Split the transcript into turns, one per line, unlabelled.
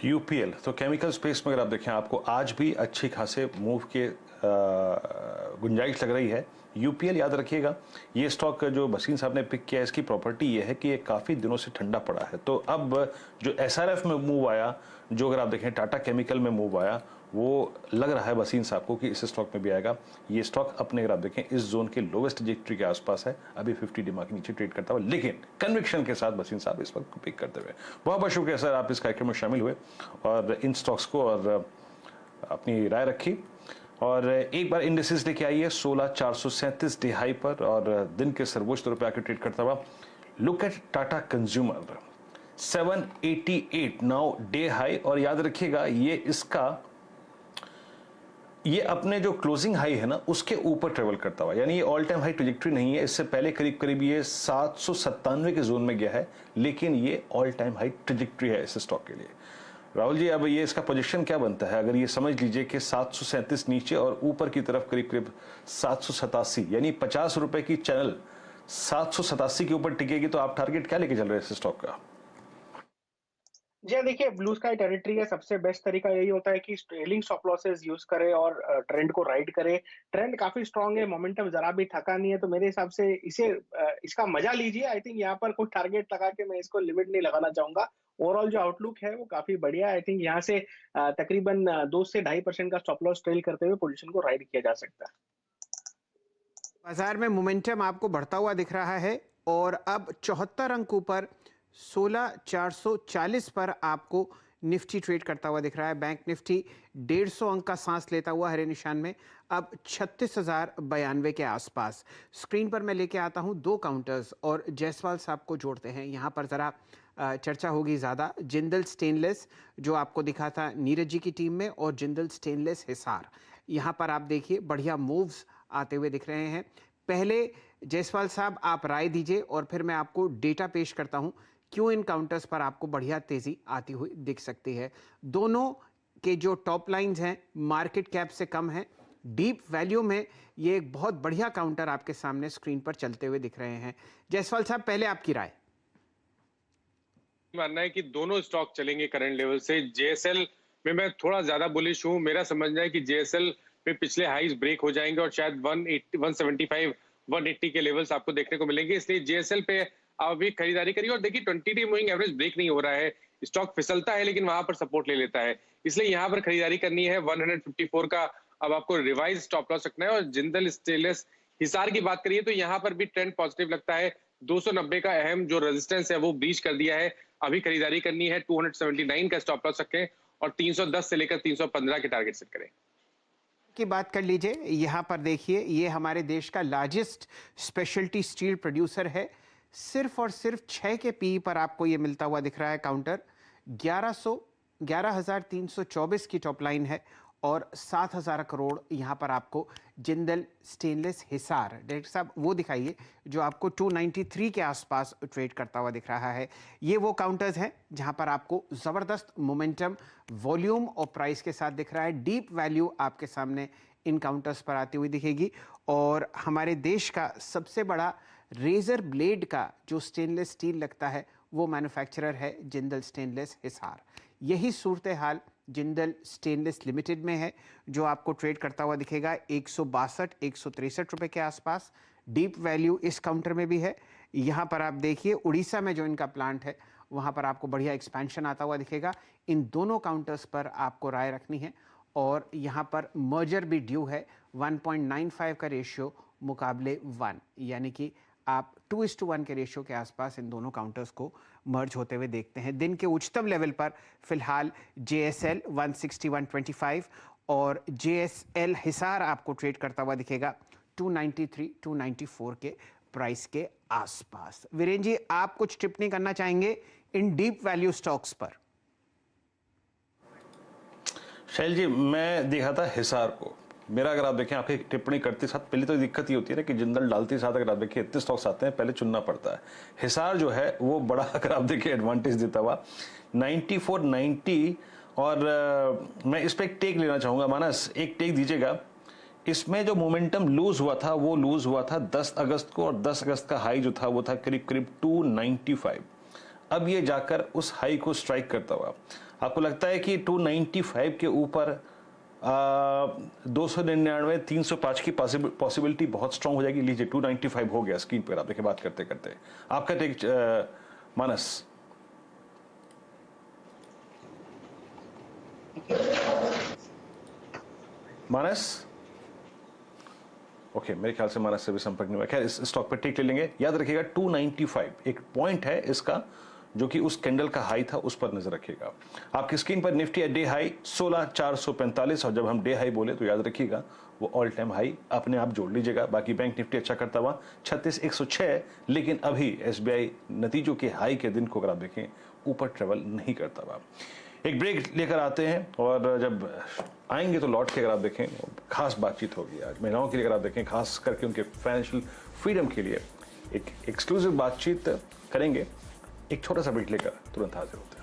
UPL तो chemical space में अगर आप देखें आपको आज भी अच्छी खासे मूव के गुंजाइश लग रही है। यूपीएल याद रखिएगा, ये स्टॉक जो बसीन साहब ने पिक किया है, इसकी प्रॉपर्टी ये है कि ये काफ़ी दिनों से ठंडा पड़ा है। तो अब जो एसआरएफ में मूव आया, जो अगर आप देखें टाटा केमिकल में मूव आया, वो लग रहा है बसीन साहब को कि इस स्टॉक में भी आएगा। ये स्टॉक अपने अगर आप देखें इस जोन के लोवेस्ट ट्रिजेक्टरी के आसपास है, अभी 50 डिमा के नीचे ट्रेड करता हुआ, लेकिन कन्विक्शन के साथ बसीन साहब इस वक्त पिक करते हुए। बहुत बहुत शुक्रिया सर, आप इस कार्यक्रम में शामिल हुए और इन स्टॉक्स को और अपनी राय रखी। और एक बार इंडेक्सेस लेके आइए 16,437 डे हाई पर और दिन के सर्वोच्च दर पर आकर ट्रेड करता हुआ। Look at Tata consumer 788 now day high, और याद रखिएगा ये अपने जो क्लोजिंग हाई है ना उसके ऊपर ट्रेवल करता हुआ, यानी ये ऑल टाइम हाई ट्रेजेक्टरी नहीं है। इससे पहले करीब करीब ये 797 के जोन में गया है, लेकिन ये ऑल टाइम हाई ट्रेजेक्टरी है इस स्टॉक के लिए। राहुल जी, अब ये इसका पोजीशन क्या बनता है? अगर ये समझ लीजिए कि 737 नीचे और ऊपर की तरफ करीब करीब 787, यानी 50 रुपए की चैनल 787 के ऊपर टिकेगी, तो आप टारगेट क्या लेके चल रहे हैं इस स्टॉक का?
जी देखिए, ब्लू स्काई टेरिटरी का सबसे बेस्ट तरीका यही होता है कि ट्रेलिंग स्टॉप लॉसेस यूज करे और ट्रेंड को राइड करे। ट्रेंड काफी स्ट्रांग है, मोमेंटम जरा भी थका नहीं है, तो मेरे हिसाब से इसका मजा लीजिए। आई थिंक यहाँ पर कोई टारगेट लगा के मैं इसको लिमिट नहीं लगाना चाहूंगा। ओवरऑल जो आउटलुक है वो काफी बढ़िया है। आई थिंक यहाँ से तकरीबन 2 से 2.5% का स्टॉप लॉस ट्रेल करते हुए पोजीशन को राइड किया जा सकता है।
बाजार में मोमेंटम आपको बढ़ता हुआ दिख रहा है और अब 74 अंक ऊपर 16,440 पर आपको निफ्टी ट्रेड करता हुआ दिख रहा है। बैंक निफ्टी 150 अंक का सांस लेता हुआ हरे निशान में अब 36,092 के आसपास। स्क्रीन पर मैं लेके आता हूं दो काउंटर्स और जायसवाल साहब को जोड़ते हैं। यहां पर ज़रा चर्चा होगी ज़्यादा। जिंदल स्टेनलेस जो आपको दिखा था नीरज जी की टीम में, और जिंदल स्टेनलेस हिसार, यहाँ पर आप देखिए बढ़िया मूव्स आते हुए दिख रहे हैं। पहले जायसवाल साहब आप राय दीजिए और फिर मैं आपको डेटा पेश करता हूं क्यों इन काउंटर्स पर आपको बढ़िया तेजी आती हुई दिख सकती है। दोनों के जो टॉप लाइंस हैं मार्केट कैप से कम है। डीप वैल्यू में ये एक बहुत बढ़िया काउंटर आपके सामने स्क्रीन पर चलते हुए दिख रहे हैं। जायसवाल साहब, पहले आपकी राय।
मानना है कि दोनों स्टॉक चलेंगे करंट लेवल से। जेएसएल में मैं थोड़ा ज्यादा बुलिश हूं। मेरा समझना है कि जेएसएल में पिछले हाईज ब्रेक हो जाएंगे और शायद 180, 175, 180 के लेवल्स आपको देखने को मिलेंगे। इसलिए जेएसएल पे आप अभी खरीदारी करिए। और देखिए 20 डे मूविंग एवरेज ब्रेक नहीं हो रहा है, स्टॉक फिसलता है लेकिन वहां पर सपोर्ट ले लेता है, इसलिए यहाँ पर खरीदारी करनी है। 154 का अब आपको रिवाइज स्टॉप लॉस रखना है। और जिंदल स्टेनलेस हिसार की बात करिए तो यहाँ पर भी ट्रेंड पॉजिटिव लगता है। 290 का अहम जो रेजिस्टेंस है वो ब्रीच कर दिया है, अभी खरीदारी करनी है। 279 का स्टॉप लॉस रखें और 310 से लेकर 315 के टारगेट सेट करें।
की बात कर लीजिए। यहाँ पर देखिए, ये हमारे देश का लार्जेस्ट स्पेशलिटी स्टील प्रोड्यूसर है। सिर्फ और सिर्फ 6 के पी पर आपको ये मिलता हुआ दिख रहा है। काउंटर 11,324 की टॉप लाइन है और 7,000 करोड़ यहाँ पर आपको जिंदल स्टेनलेस हिसार। डायरेक्टर साहब वो दिखाइए जो आपको 293 के आसपास ट्रेड करता हुआ दिख रहा है। ये वो काउंटर्स हैं जहाँ पर आपको ज़बरदस्त मोमेंटम, वॉल्यूम और प्राइस के साथ दिख रहा है। डीप वैल्यू आपके सामने इन काउंटर्स पर आती हुई दिखेगी। और हमारे देश का सबसे बड़ा रेजर ब्लेड का जो स्टेनलेस स्टील लगता है वो मैन्युफैक्चरर है जिंदल स्टेनलेस हिसार। यही सूरत हाल जिंदल स्टेनलेस लिमिटेड में है जो आपको ट्रेड करता हुआ दिखेगा 162, 163 रुपए के आसपास। डीप वैल्यू इस काउंटर में भी है। यहाँ पर आप देखिए उड़ीसा में जो इनका प्लांट है वहाँ पर आपको बढ़िया एक्सपेंशन आता हुआ दिखेगा। इन दोनों काउंटर्स पर आपको राय रखनी है और यहाँ पर मर्जर भी ड्यू है। 1.95 का रेशियो मुकाबले 1, यानी कि आप 2:1 के रेशियो के आसपास इन दोनों काउंटर्स को मर्ज होते हुए देखते हैं। दिन के उच्चतम लेवल पर फिलहाल जेएसएल 161.25 और जेएसएल हिसार आपको ट्रेड करता हुआ दिखेगा 293, 294 के प्राइस के आसपास। वीरेंद्र जी, आप कुछ टिप्पणी करना चाहेंगे इन डीप वैल्यू स्टॉक्स पर?
शैल जी, मैं देखा था हिसार को। मेरा अगर आप देखें, आपकी टिप्पणी करते साथ पहले तो दिक्कत ये होती है ना कि जिंदल डालते साथ अगर आप देखिए इतने स्टॉक्स आते हैं, पहले चुनना पड़ता है। हिसार जो है वो बड़ा अगर आप देखिए एडवांटेज देता हुआ 94.90। और मैं इस पर एक टेक लेना चाहूँगा। मानस, एक टेक दीजिएगा। इसमें जो मोमेंटम लूज हुआ था वो लूज हुआ था 10 अगस्त को, और 10 अगस्त का हाई जो था वो था करीब करीब 295। अब ये जाकर उस हाई को स्ट्राइक करता हुआ, आपको लगता है कि 295 के ऊपर 299 305 की पॉसिबिलिटी बहुत स्ट्रांग हो जाएगी? लीजिए 295 हो गया स्क्रीन पर, आप देखिए बात करते करते। आपका टेक मानस? मानस ओके, मेरे ख्याल से मानस से भी संपर्क नहीं हुआ। खैर इस स्टॉक पर टेक ले लेंगे। याद रखिएगा 295 एक पॉइंट है इसका, जो कि उस कैंडल का हाई था, उस पर नजर रखिएगा। आपकी स्क्रीन पर निफ्टी है डे हाई 16,445, और जब हम डे हाई बोले तो याद रखिएगा वो ऑल टाइम हाई अपने आप जोड़ लीजिएगा। बाकी बैंक निफ्टी अच्छा करता हुआ 36,106, लेकिन अभी एसबीआई नतीजों के हाई के दिन को अगर आप देखें ऊपर ट्रेवल नहीं करता हुआ। एक ब्रेक लेकर आते हैं, और जब आएंगे तो लौट के अगर आप देखें खास बातचीत होगी आज महिलाओं के लिए। अगर आप देखें खास करके उनके फाइनेंशियल फ्रीडम के लिए एक एक्सक्लूसिव बातचीत करेंगे। एक छोटा सा ब्रेक लेकर तुरंत हाजिर होते हैं।